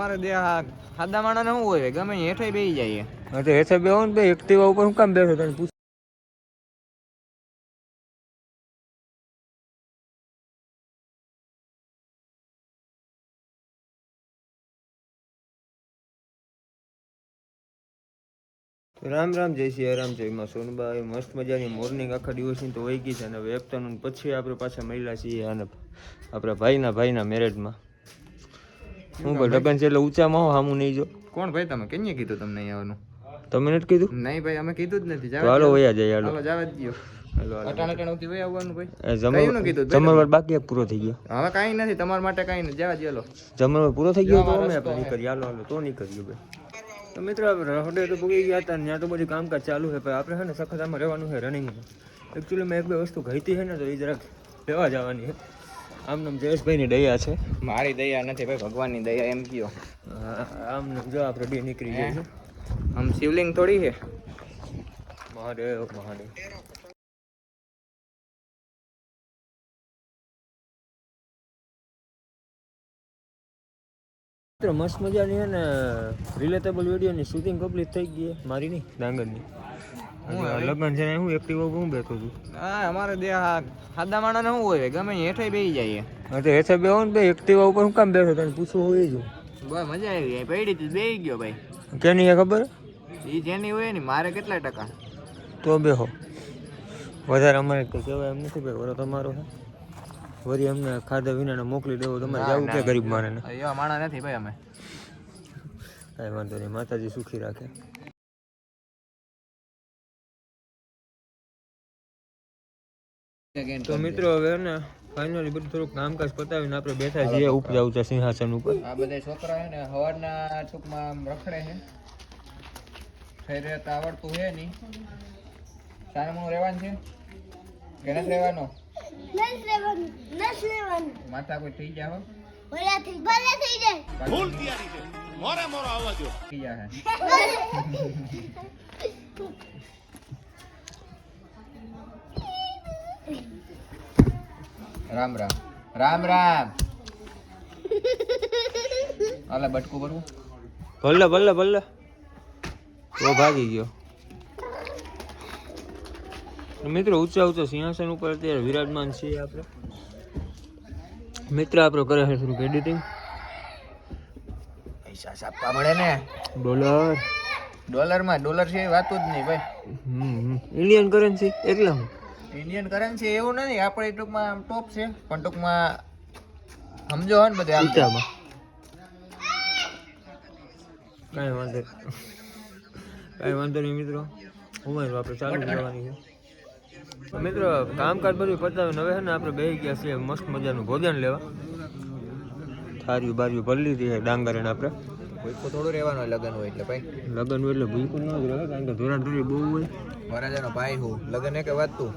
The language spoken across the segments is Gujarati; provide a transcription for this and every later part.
અમારે દે સાદા માણસ શું હોય ગમે હેઠે બેસી જાય. હા તો હેઠે બેહો ને એક્ટિવા ઉપર શું કામ બેઠો તને પૂછ. રામ રામ જય શ્રી રામ જય માં સોનબાઈ. મસ્ત મજાની મોર્નિંગ આખા દિવસની તો વહી ગઈ છે અને હવે એફ્ટરનૂન પછી આપણે પાછા મળ્યા છીએ અને આપણા ભાઈના મેરેજમાં. હું ભાઈ લગન છે એટલે ઊંચામાં હો હામું નહીં જો. કોણ ભાઈ તમે કેને કીધું તમને આવવાનું? તમે નથી કીધું? નહીં ભાઈ અમે કીધું જ નથી. હાલો વયા જાય. હાલો જવા જ દો. અટાણે વહી આવવાનું ભાઈ. જમણવાર બાકી પૂરો થઈ ગયો. હવે કાંઈ નથી તમારા માટે, કાંઈ નથી. જવા દો. જમણવાર પૂરો થઈ ગયો તો અમે આપણે નીકળીએ. હાલો તો નીકળીએ ભાઈ. તો મિત્રો આપણે રહોડે તો પૂગી ગયા હતા. ત્યાં તો બધું કામકાજ ચાલુ છે પણ આપણે છે ને સખત આમાં રહેવાનું છે રનિંગમાં. એકચ્યુઅલી મેં એક બે વસ્તુ ઘટી છે ને તો એ જરાક લેવા જવાની છે. આમ જયેશભાઈની દયા છે, મારી દયા નથી ભાઈ, ભગવાનની દયા એમ કયો. આમ જો આપણે બે નીકળી જાય છે. આમ શિવલિંગ થોડી છે. મહાદેવ મહાદેવ. મસ્ત મજાની છે ને રિલેટેબલ વિડીયોની શૂટિંગ કમ્પ્લીટ થઈ ગઈ મારી નહીં ડાંગરની. લગ્ન છે ને હું એક્ટિવા હું બેઠો છું. હા અમારે દે સાદા માણસ શું હોય ગમે હેઠે બેસી જાય. હા તો હેઠે બેહો ને એક્ટિવા ઉપર શું કામ બેઠો તને પૂછવું હોય જો. બસ મજા આવી પડી હતી બેસી ગયો ભાઈ. કેની એ ખબર? એ જેની હોય ને મારે કેટલા ટકા તો બેહો. વધારે અમારે તો કહેવાય એમ નથી ભાઈ. વરો તમારો છે વરી અમને ખાધા વિના મોકલી દેવો તમારે જવું કે ગરીબ માણસને? એવા માણસ નથી ભાઈ અમે. કાંઈ વાંધો નહીં, માતાજી સુખી રાખે. તો મિત્રો હવે ને ફાઇનલી બધું થોડુંક કામકાજ પતાવીને આપણે બેઠા છીએ ઉપજા ઊંચા સિંહાસન ઉપર. આ બધા છોકરા છે ને સવારના ટૂંકમાં રખડે છે. થઈ રહેતા આવડતું છે નહીં. સારામાં રહેવાનું છે કે નથી રહેવાનું? માથા કોઈ થઈ જાય હો ભૂલ તૈયારી છે. મોરે મોરો આવવા દો થઈ જાય. રામ રામ રામ રામ. હાલે બટકું ભરવું. ભલે ભલે ભલે. તો ભાગી ગયો. મિત્રો ઊંચા ઊંચા સિંહાસન ઉપર અત્યારે વિરાજમાન છીએ આપણે. મિત્ર આપણો કરે છે થોડુંક એડિટિંગ. પૈસા છાપવા મળે ને. ડોલરમાં ડોલર છે વાતું જ નહીં ભાઈ. ઇન્ડિયન કરન્સી એટલે હું ઇન્ડિયન કરન્સી એવું નથી. આપણે ટૂંકમાં ટોપ છે પણ ટૂંકમાં સમજો ને બધે ઊંચામાં. કાંઈ વાંધો નહીં મિત્રો. ઉમેર આપણે ચાલુ કરવાની છે. મિત્રો કામકાજ બધું પતાવીને હવે છે ને આપણે બેસી ગયા છીએ મસ્ત મજાનું ભોજન લેવા. થાર્યું બાર્યું ભરી લીધી છે ડાંગર. આપણે ભૂખું થોડું રહેવાનું લગ્ન હોય એટલે ભાઈ. લગ્ન હોય એટલે ભૂખું ન જ રહે કારણ કે ધોરાધોરી બહુ હોય. વરાજાનો ભાઈ હું લગ્ન એ કે વાતું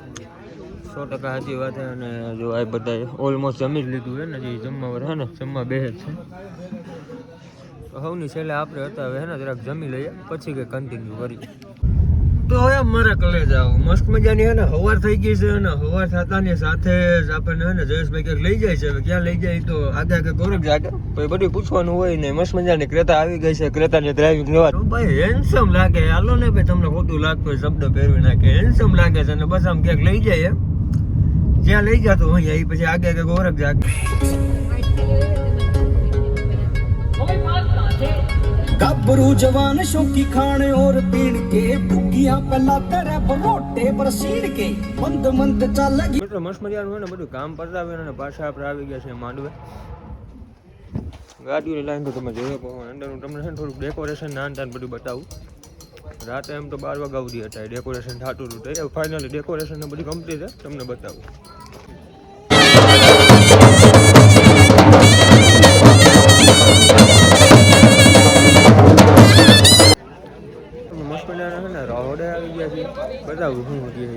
100% સાચી વાત છે. અને જો આ બધા ઓલમોસ્ટ જમી જ લીધું છે ને જે જમવા છે ને જમવા બેસે જ છે. સૌની છેલ્લે આપણે હતા હવે છે ને જરાક જમી લઈએ પછી કંઈક કન્ટિન્યુ કરીએ. તો હવે મારા કલેજ આવો મસ્ત મજાની હે ને હવાર થઈ ગઈ છે અને હવાર થતાની સાથે જ આપણને હે ને જયેશભાઈ ક્યાંક લઈ જાય છે. હવે ક્યાં લઈ જાય તો આગે ગૌરવ જાગે પછી બધું પૂછવાનું હોય ને. મસ્ત મજાની ક્રેટા આવી ગઈ છે. ક્રેટાની ડ્રાઇવિંગ લેવા ભાઈ હેન્ડસમ લાગે. હાલો ને ભાઈ તમને ખોટું લાગતું હોય શબ્દ પહેરવી નાખે. હેન્ડસમ લાગે છે અને બસ આમ ક્યાંક લઈ જાય એમ જ્યાં લઈ જતો અહીંયા એ પછી આગે ગૌરવ જાગે. गबरू जवान शौकी खाने और पीण के भूखिया पला करे बरोटे पर सीण के मंद मंद चालगी. મિત્રો મસ્ત મજાનું હોય ને બધું કામ પતાવે અને પાછા આપણે આવી ગયા છે માંડવે. ગાડીઓની લાઈન તો તમે જોયો પણ અંદરનું તમને છે ને થોડુંક ડેકોરેશન નાનતાન બધું બતાવું. રાતે એમ તો 12 વાગ્યા સુધી હતા ડેકોરેશન થતું હતું. તો ફાઇનલી ડેકોરેશન ને બધું કમ્પ્લીટ છે તમને બતાવું. મસ્ત મજાના છે ને રોડે આવી ગયા છે. બતાવું શું હતી.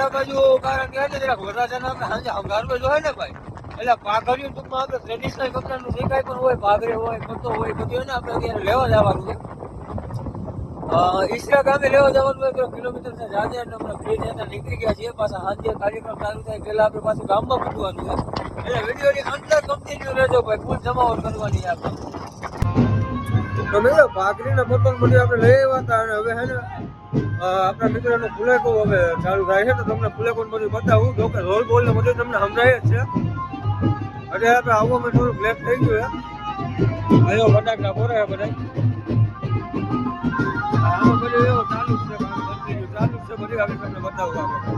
આ બાજુ કારણ કે છે જરાક વરરાજાને આપણે સાંજે હંગારવા જોઈએ ને ભાઈ, એટલે પાઘડીયું ટૂંકમાં આપણે ટ્રેડિશનલ કપડાનું જે કાંઈ પણ હોય, પાઘડી હોય, પટ્ટો હોય, બધું હોય ને આપણે અત્યારે લેવા જવાનું છે. ઈસરા ગામે લેવા જવાનું હોય તો કિલોમીટર છે જાજે, એટલે આપણે ફ્રી જતા નીકળી ગયા છીએ. પાછા સાંજે કાર્યક્રમ ચાલુ થાય પહેલા આપણે પાછું ગામમાં પૂછવાનું છે, એટલે વિડીયોની અંદર કન્ટિન્યુ રહેજો ભાઈ, ફૂલ જમાવટ કરવાની આપણે. તો મિત્રો પાઘડીના પટ્ટો બધું આપણે લઈ આવ્યા હતા, અને હવે હે ને આપણા મિત્રનો ફુલેકો હવે ચાલુ થાય છે, તો તમને ફુલેકો બધું બતાવું. જો કે રોલ બોલ ને બધું તમને સમજાય જ છે. અત્યારે આપણે આવવામાં થોડુંક લેટ થઈ ગયું છે. આયો ફટાકડા ફોરે બધા આમાં બધું એવું ચાલુ જ છે, બધું આવી તમને બતાવું આપણે.